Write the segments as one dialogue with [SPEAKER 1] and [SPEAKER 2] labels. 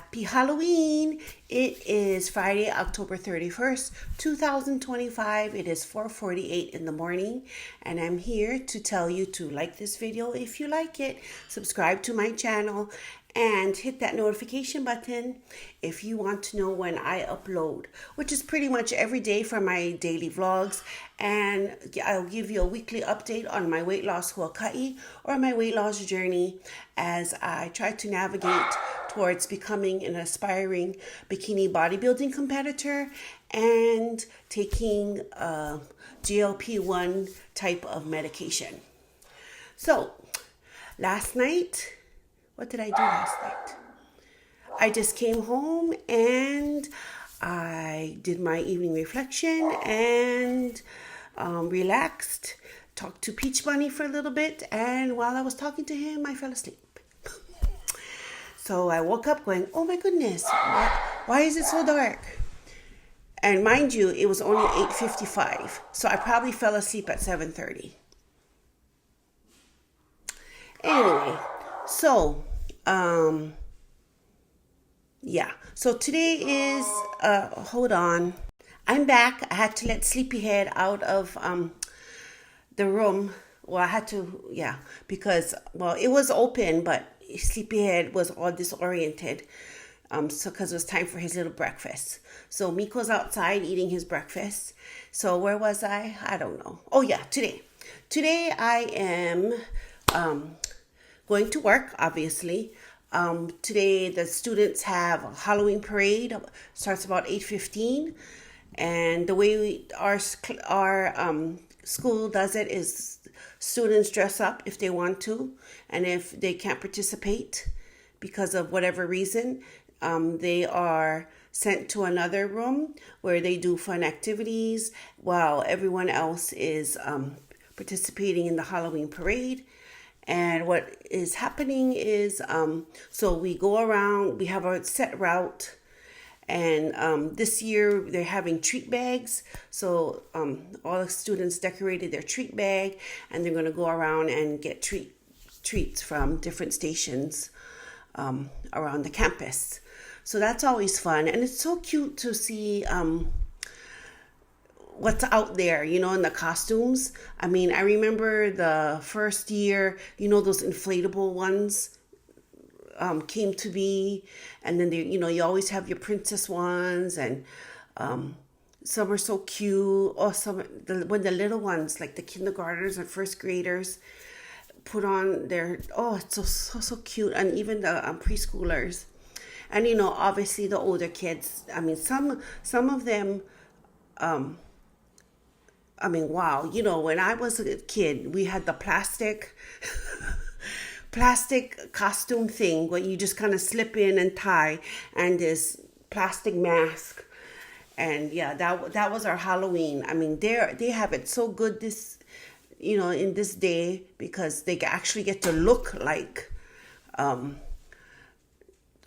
[SPEAKER 1] Happy Halloween! It is Friday, October 31st, 2025. It is 4:48 in the morning, and I'm here to tell you to like this video if you like it, subscribe to my channel, and hit that notification button if you want to know when I upload, which is pretty much every day for my daily vlogs. And I'll give you a weekly update on my weight loss huaka'i or my weight loss journey as I try to navigate towards becoming an aspiring bikini bodybuilding competitor and taking GLP-1 type of medication. So last night, what did I do last night? I just came home and I did my evening reflection and relaxed, talked to Peach Bunny for a little bit, and while I was talking to him, I fell asleep. So I woke up going, oh my goodness, why is it so dark? And mind you, it was only 8:55, so I probably fell asleep at 7:30. Anyway, so yeah, so today is hold on, I'm back. I had to let Sleepyhead out of the room. Well, I had to, yeah, because, well, it was open, but Sleepyhead was all disoriented, so because it was time for his little breakfast. So Miko's outside eating his breakfast. So where was I don't know. Oh yeah, today I am going to work, obviously. Today the students have a Halloween parade. Starts about 8:15, and the way our school does it is students dress up if they want to, and if they can't participate because of whatever reason, they are sent to another room where they do fun activities while everyone else is participating in the Halloween parade. And what is happening is, so we go around, we have a set route, and this year they're having treat bags. So all the students decorated their treat bag, and they're going to go around and get treats from different stations around the campus. So that's always fun, and it's so cute to see what's out there, in the costumes. I mean, I remember the first year, those inflatable ones came to be, and then you always have your princess ones, and some are so cute. Or when the little ones, like the kindergartners and first graders, put on their, it's so cute, and even the preschoolers, and obviously the older kids. I mean, some of them. I mean, wow, when I was a kid, we had the plastic costume thing where you just kind of slip in and tie, and this plastic mask. And yeah, that was our Halloween. I mean, they have it so good this, in this day, because they actually get to look like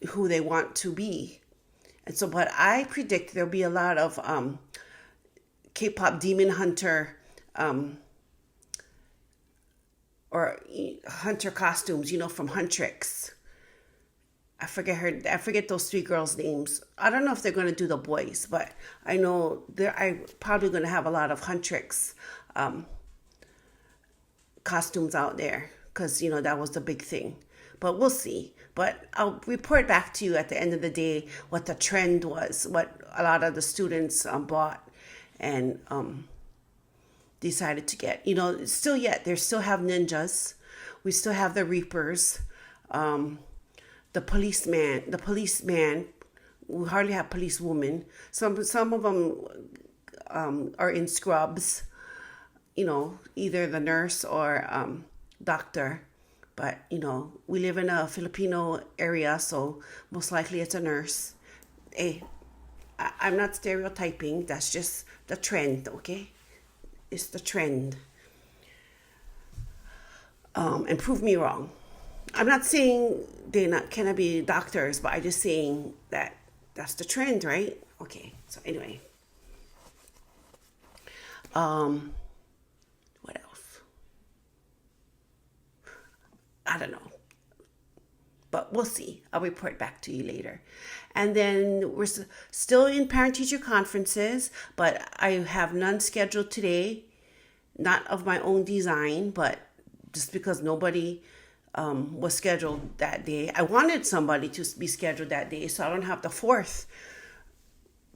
[SPEAKER 1] who they want to be. And so, but I predict there'll be a lot of K-pop Demon Hunter or Hunter costumes, from Huntrix. I forget those three girls' names. I don't know if they're going to do the boys, but I know I'm probably going to have a lot of Huntrix costumes out there, because that was the big thing. But we'll see. But I'll report back to you at the end of the day what the trend was, what a lot of the students bought and decided to get. They still have ninjas. We still have the reapers, the policeman. We hardly have policewomen. Some of them are in scrubs, either the nurse or doctor. But we live in a Filipino area, so most likely it's a nurse. Hey, I'm not stereotyping. That's just the trend, okay? It's the trend. And prove me wrong. I'm not saying they cannot be doctors, but I'm just saying that that's the trend, right? Okay. So anyway, what else? I don't know. But but we'll see. I'll report back to you later. And then we're still in parent-teacher conferences, but I have none scheduled today, not of my own design, but just because nobody was scheduled that day. I wanted somebody to be scheduled that day, so I don't have the 4th,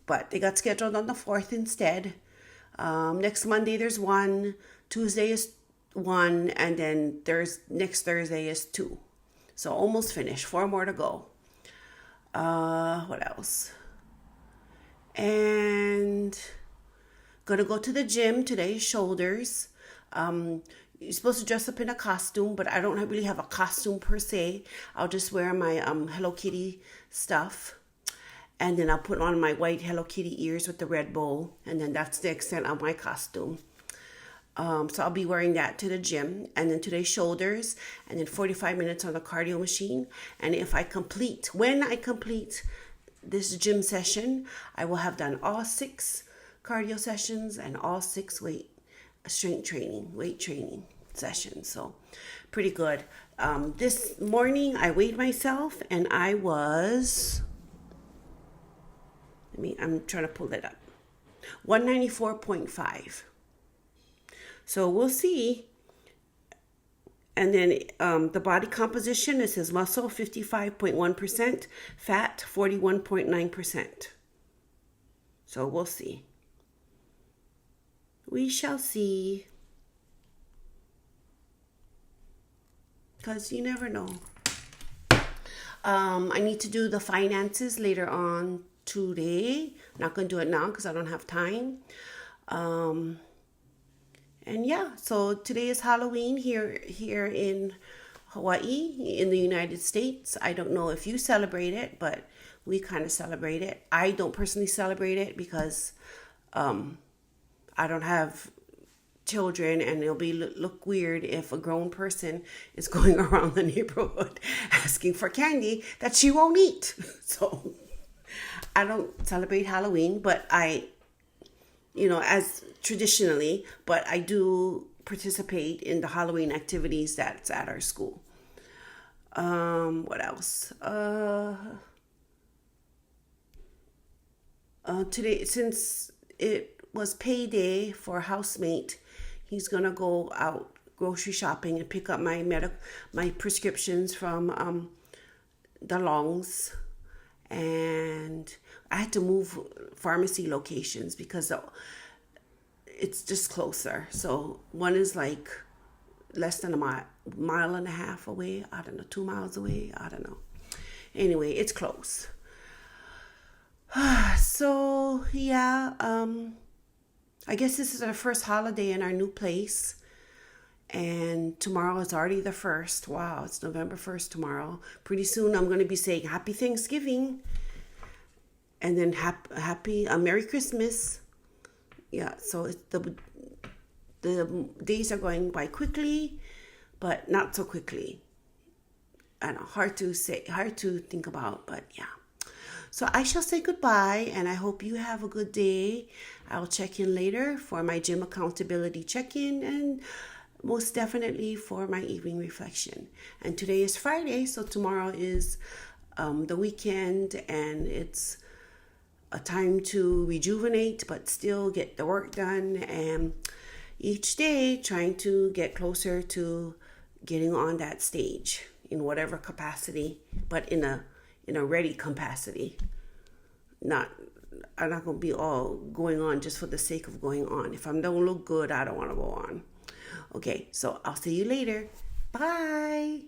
[SPEAKER 1] but they got scheduled on the 4th instead. Next Monday there's 1, Tuesday is 1, and then next Thursday is 2. So almost finished, 4 more to go. What else? And gonna go to the gym today, shoulders. You're supposed to dress up in a costume, but I don't really have a costume per se. I'll just wear my Hello Kitty stuff. And then I'll put on my white Hello Kitty ears with the red bow. And then that's the extent of my costume. So I'll be wearing that to the gym. And then today, shoulders. And then 45 minutes on the cardio machine. And when I complete this gym session, I will have done all 6 cardio sessions and all 6 weight training sessions. So pretty good. This morning I weighed myself and I was... I'm trying to pull it up. 194.5. So we'll see. And then the body composition, it says muscle 55.1%, fat 41.9%. So we'll see. We shall see. Because you never know. I need to do the finances later on today. I'm not going to do it now because I don't have time. And yeah, so today is Halloween here in Hawaii, in the United States. I don't know if you celebrate it, but we kind of celebrate it. I don't personally celebrate it because I don't have children, and it'll look weird if a grown person is going around the neighborhood asking for candy that she won't eat. So I don't celebrate Halloween, but as traditionally, but I do participate in the Halloween activities that's at our school. What else? Today, since it was payday for a housemate, he's gonna go out grocery shopping and pick up my prescriptions from the Longs. And I had to move pharmacy locations because it's just closer. So one is like less than a mile and a half away. I don't know, 2 miles away. I don't know. Anyway, it's close. So yeah, I guess this is our first holiday in our new place. And tomorrow is already the 1st. Wow, it's November 1st tomorrow. Pretty soon I'm going to be saying Happy Thanksgiving. And then happy Merry Christmas. Yeah, so the days are going by quickly, but not so quickly. I know, hard to think about, but yeah. So I shall say goodbye, and I hope you have a good day. I'll check in later for my gym accountability check-in, and most definitely for my evening reflection. And today is Friday, so tomorrow is the weekend, and it's a time to rejuvenate but still get the work done, and each day trying to get closer to getting on that stage in whatever capacity, but in a ready capacity. I'm not going to be all going on just for the sake of going on. If I don't look good, I don't want to go on. Okay, so I'll see you later. Bye.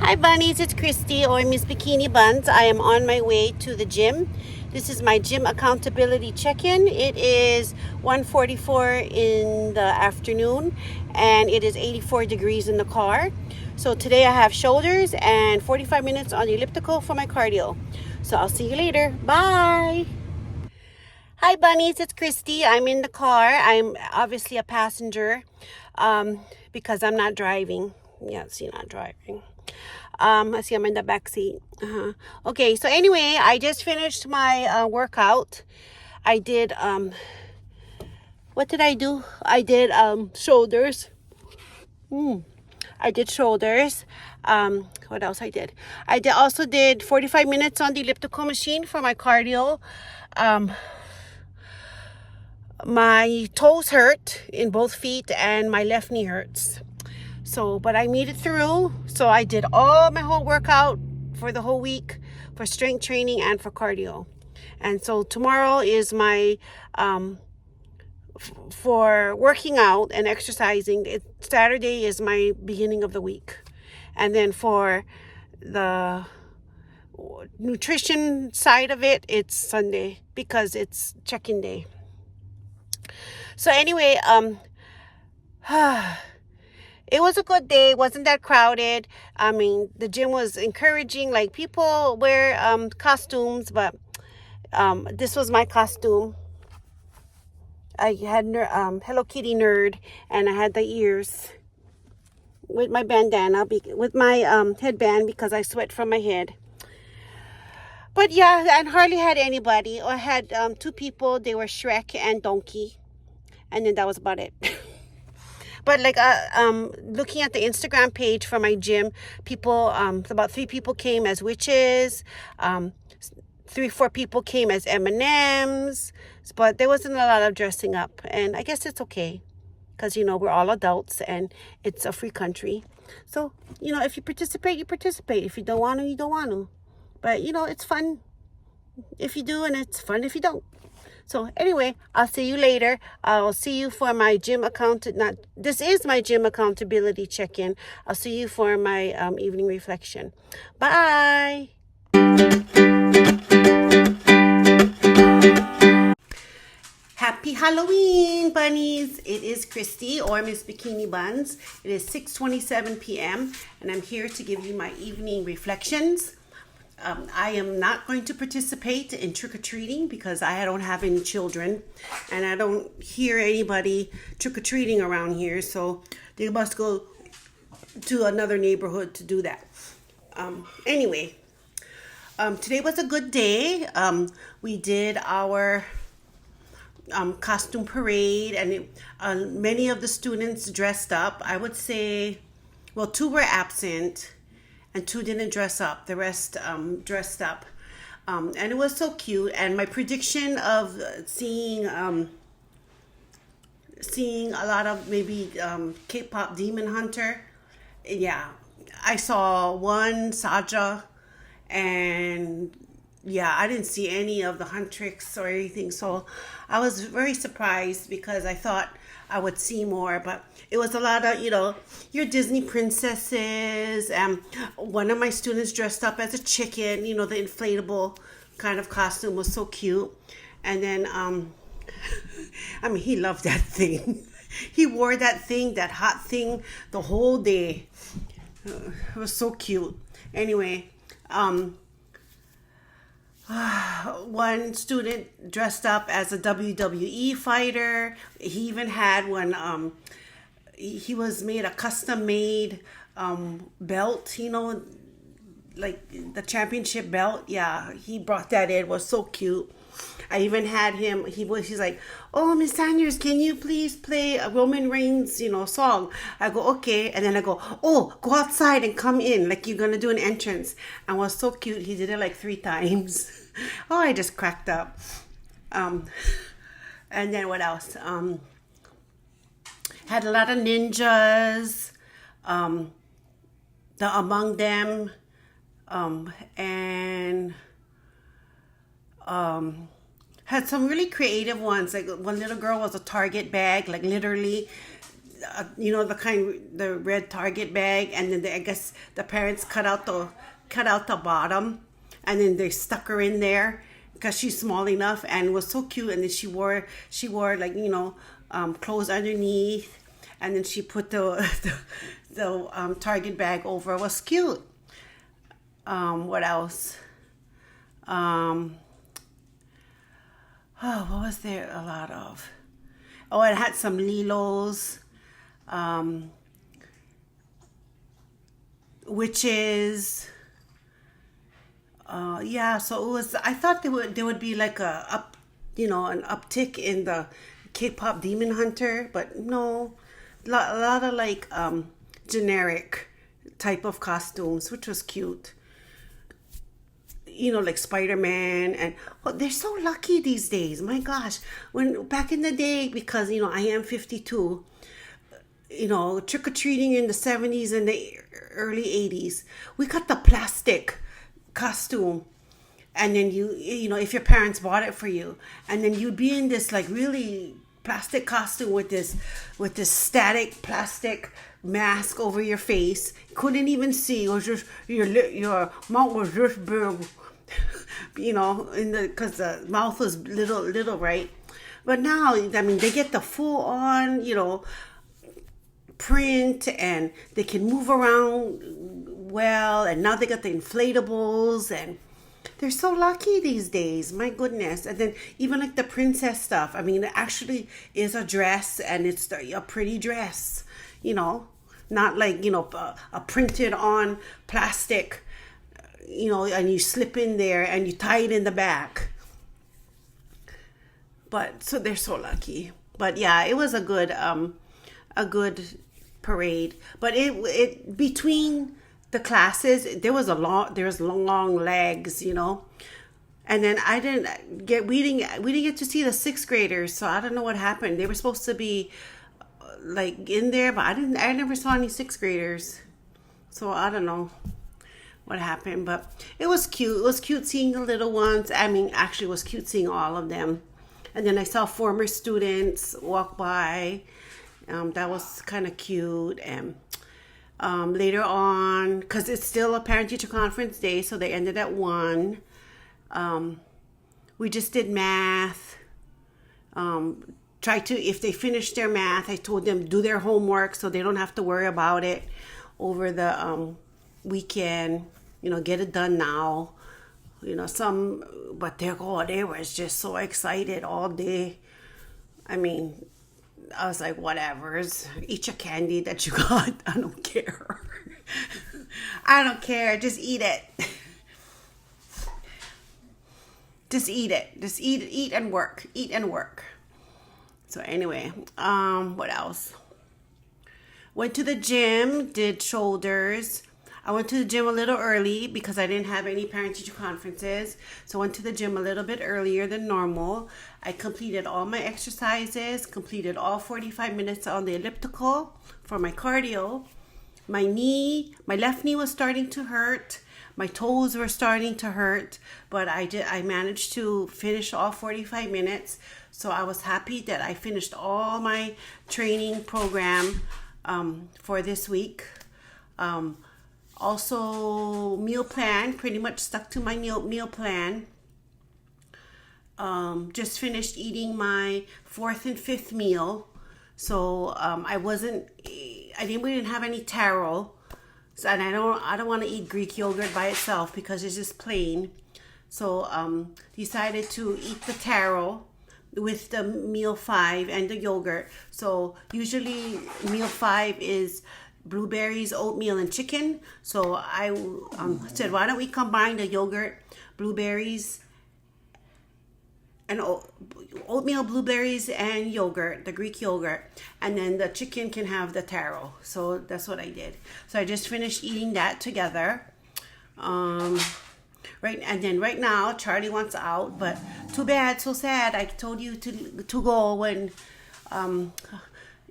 [SPEAKER 1] Hi bunnies, it's Christy, or Miss Bikini Buns. I am on my way to the gym. This is my gym accountability check-in. It is 1:44 in the afternoon, and it is 84 degrees in the car. So today I have shoulders and 45 minutes on the elliptical for my cardio. So I'll see you later. Bye. Hi bunnies, it's Christy. I'm in the car. I'm obviously a passenger because I'm not driving. Yeah, see, not driving. I see I'm in the back seat. Okay, so anyway, I just finished my workout. I did, what did I do? I did shoulders. I did shoulders. What else I did? Also did 45 minutes on the elliptical machine for my cardio. My toes hurt in both feet and my left knee hurts. So, but I made it through. So I did all my whole workout for the whole week for strength training and for cardio. And so tomorrow is my for working out and exercising. Saturday is my beginning of the week. And then for the nutrition side of it, it's Sunday because it's check-in day. So anyway, it was a good day. It wasn't that crowded. I mean, the gym was encouraging, like people wear costumes, but this was my costume. I had Hello Kitty nerd, and I had the ears with my bandana, with my headband because I sweat from my head. But yeah, I hardly had anybody. I had 2 people. They were Shrek and Donkey, and then that was about it. But like looking at the Instagram page for my gym, people, about 3 people came as witches. 3-4 people came as M&Ms, but there wasn't a lot of dressing up, and I guess it's okay because we're all adults and it's a free country. So if you participate, you participate. If you don't want to, you don't want to. But it's fun if you do, and it's fun if you don't. So anyway, I'll see you later. I'll see you for my gym this is my gym accountability check-in. I'll see you for my evening reflection. Bye. Happy Halloween, bunnies. It is Christy, or Miss Bikini Buns. It is 6:27 p.m. and I'm here to give you my evening reflections. I am not going to participate in trick-or-treating because I don't have any children and I don't hear anybody trick-or-treating around here, so they must go to another neighborhood to do that. Anyway, today was a good day. We did our costume parade, and many of the students dressed up. I would say, 2 were absent and 2 didn't dress up. The rest dressed up, and it was so cute. And my prediction of seeing a lot of maybe K-pop Demon Hunter, yeah, I saw one Saja, and yeah, I didn't see any of the Huntrix or anything. So I was very surprised because I thought I would see more, but it was a lot of, your Disney princesses. One of my students dressed up as a chicken, the inflatable kind of costume was so cute. And then, he loved that thing. He wore that thing, that hot thing, the whole day. It was so cute. Anyway, one student dressed up as a WWE fighter. He even had one, he was made a custom made belt, like the championship belt. Yeah, he brought that in. It was so cute. I even had him, he's like, "Oh, Miss Sanders, can you please play a Roman Reigns, song?" I go, "Okay." And then I go, "Oh, go outside and come in, like you're going to do an entrance." And it was so cute. He did it like 3 times. Oh, I just cracked up. And then what else? Had a lot of ninjas, among them, and had some really creative ones. Like one little girl was a Target bag, like literally, the red Target bag, and then I guess the parents cut out the bottom, and then they stuck her in there because she's small enough, and it was so cute. And then she wore like clothes underneath, and then she put the Target bag over. It was cute. What else? What was there a lot of? Oh, it had some Lilos, witches. Yeah, so it was. I thought there would be like an uptick in the K-pop Demon Hunter, but no, a lot of like generic type of costumes, which was cute. Like Spider-Man, and they're so lucky these days. My gosh, when back in the day, because I am 52, trick-or-treating in the 70s and the early 80s, we got the plastic costume, and then if your parents bought it for you, and then you'd be in this like really plastic costume with this static plastic mask over your face. Couldn't even see. It was just your mouth was just big, because the mouth was little, right? But now, they get the full on, print, and they can move around well, and now they got the inflatables, and they're so lucky these days. My goodness. And then even like the princess stuff, it actually is a dress, and it's a pretty dress, not like a printed on plastic, and you slip in there and you tie it in the back. But so they're so lucky. But yeah, it was a good parade. But it between the classes, there was long legs, and then we didn't get to see the sixth graders, so I don't know what happened. They were supposed to be like in there, but I never saw any sixth graders, so I don't know what happened. But it was cute. It was cute seeing the little ones. Actually, it was cute seeing all of them. And then I saw former students walk by. That was kind of cute. And later on, because it's still a parent-teacher conference day, so they ended at 1. We just did math. If they finished their math, I told them do their homework so they don't have to worry about it over the weekend. Get it done now. But they was just so excited all day. I was like, whatever's, eat your candy that you got. I don't care. I don't care. Just eat it. Just eat it. Just eat and work. Eat and work. So anyway, what else? Went to the gym, did shoulders. I went to the gym a little early because I didn't have any parent-teacher conferences. So I went to the gym a little bit earlier than normal. I completed all my exercises, completed all 45 minutes on the elliptical for my cardio. My left knee was starting to hurt. My toes were starting to hurt, but I managed to finish all 45 minutes. So I was happy that I finished all my training program for this week. Also, meal plan, pretty much stuck to my meal plan. Just finished eating my 4th and 5th meal. So we didn't have any taro. So, and I don't want to eat Greek yogurt by itself because it's just plain. So decided to eat the taro with the meal 5 and the yogurt. So usually meal 5 is blueberries, oatmeal, and chicken. So I said, why don't we combine the yogurt, blueberries, and oatmeal, blueberries, and yogurt, the Greek yogurt, and then the chicken can have the taro. So that's what I did. So I just finished eating that together. Right now Charlie wants out, but too bad, so sad. I told you to go when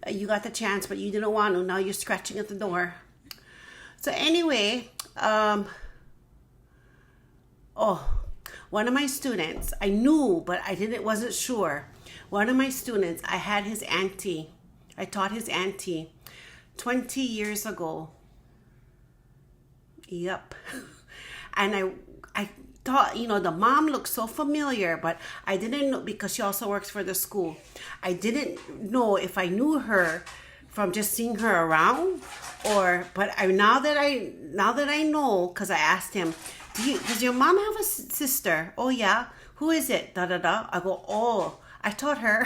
[SPEAKER 1] you got the chance, but you didn't want to. Now you're scratching at the door. So anyway, one of my students, I knew, but wasn't sure. One of my students, I taught his auntie 20 years ago. Yep. And I thought, the mom looked so familiar, but I didn't know, because she also works for the school. I didn't know if I knew her from just seeing her around, but now that I know, because I asked him, does your mom have a sister? Oh yeah. Who is it? Da da da. I go, oh, I taught her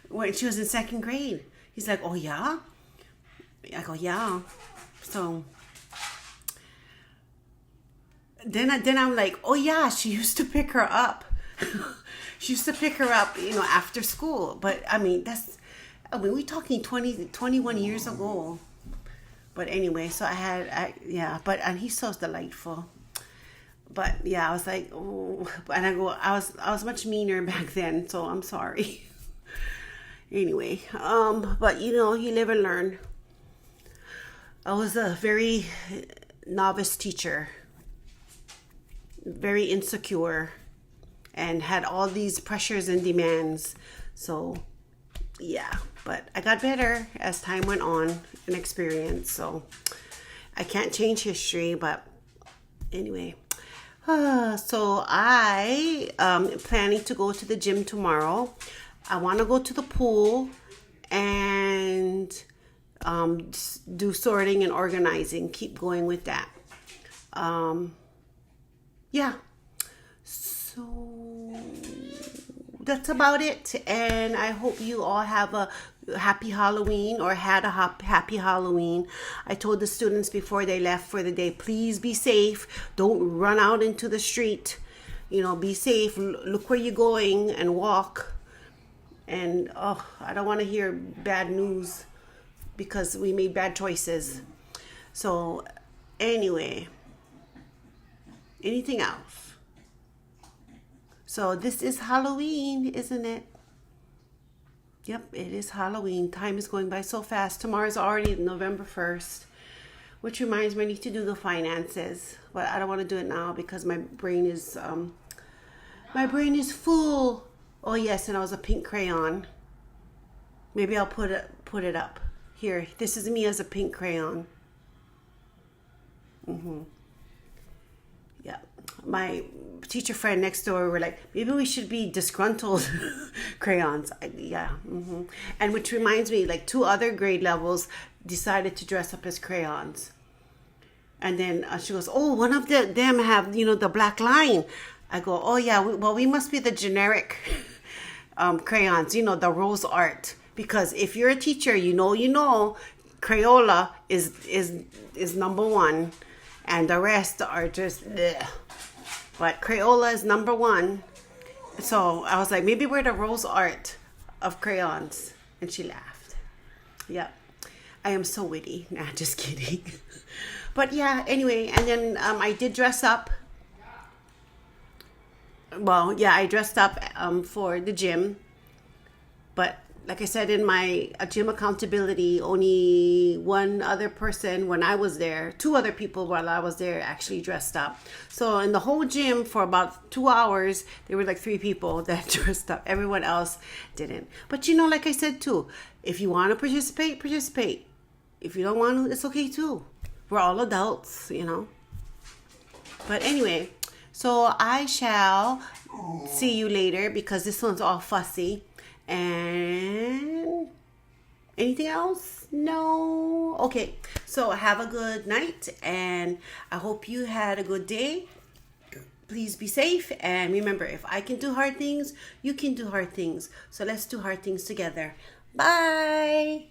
[SPEAKER 1] when she was in 2nd grade. He's like, oh yeah. I go, yeah. So then I'm like, oh yeah, she used to pick her up. She used to pick her up, after school. But we're talking 21 years ago. But anyway, so and he's so delightful. But yeah, I was like, oh, and I was much meaner back then, so I'm sorry. Anyway, but you live and learn. I was a very novice teacher, very insecure, and had all these pressures and demands. So yeah, but I got better as time went on and experience. So I can't change history, but anyway. So I am planning to go to the gym tomorrow. I want to go to the pool and do sorting and organizing. Keep going with that. Yeah. So that's about it. And I hope you all have a happy Halloween or had a happy Halloween. I told the students before they left for the day, please be safe. Don't run out into the street. Be safe. Look where you're going and walk. And I don't want to hear bad news because we made bad choices. So anyway, anything else? So this is Halloween, isn't it? Yep, it is Halloween. Time is going by so fast. Tomorrow's already November 1st, which reminds me I need to do the finances. But I don't want to do it now because my brain is full. Oh yes, and I was a pink crayon. Maybe I'll put it up. Here, this is me as a pink crayon. Yeah. My teacher friend next door were like, maybe we should be disgruntled crayons. And which reminds me, like 2 other grade levels decided to dress up as crayons. And then she goes, oh, one of them have, the black line. I go, oh yeah, we must be the generic crayons, the rose art. Because if you're a teacher, Crayola is number 1. And the rest are just bleh. But Crayola is number 1. So I was like, maybe we're the rose art of crayons. And she laughed. Yep. I am so witty. Nah, just kidding. But yeah, anyway. And then I did dress up. Well, yeah, I dressed up for the gym. But like I said, in my gym accountability, only one other person when I was there, 2 other people while I was there actually dressed up. So in the whole gym for about 2 hours, there were like 3 people that dressed up. Everyone else didn't. But like I said too, if you want to participate, participate. If you don't want to, it's okay too. We're all adults, But anyway, so I shall see you later because this one's all fussy. And anything else? No? Okay. So have a good night and I hope you had a good day. Please be safe. And remember, if I can do hard things, you can do hard things. So let's do hard things together. Bye.